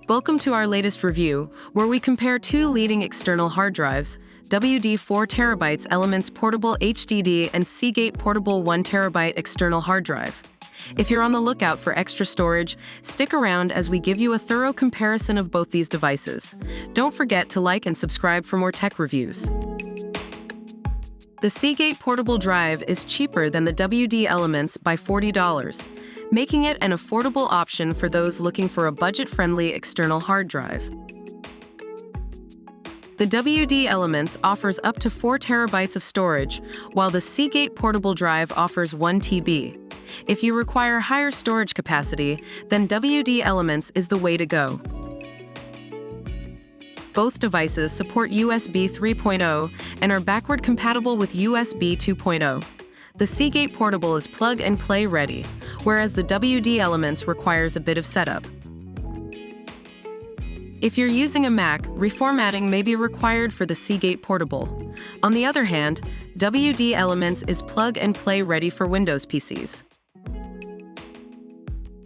Welcome to our latest review, where we compare two leading external hard drives, WD 4TB Elements Portable HDD and Seagate Portable 1TB external hard drive. If you're on the lookout for extra storage, stick around as we give you a thorough comparison of both these devices. Don't forget to like and subscribe for more tech reviews. The Seagate Portable Drive is cheaper than the WD Elements by $40, making it an affordable option for those looking for a budget-friendly external hard drive. The WD Elements offers up to 4 terabytes of storage, while the Seagate Portable Drive offers 1 TB. If you require higher storage capacity, then WD Elements is the way to go. Both devices support USB 3.0 and are backward compatible with USB 2.0. The Seagate Portable is plug-and-play ready, whereas the WD Elements requires a bit of setup. If you're using a Mac, reformatting may be required for the Seagate Portable. On the other hand, WD Elements is plug-and-play ready for Windows PCs.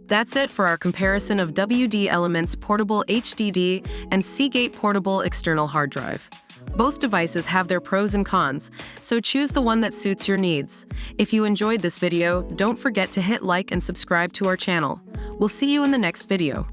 That's it for our comparison of WD Elements Portable HDD and Seagate Portable External Hard Drive. Both devices have their pros and cons, so choose the one that suits your needs. If you enjoyed this video, don't forget to hit like and subscribe to our channel. We'll see you in the next video.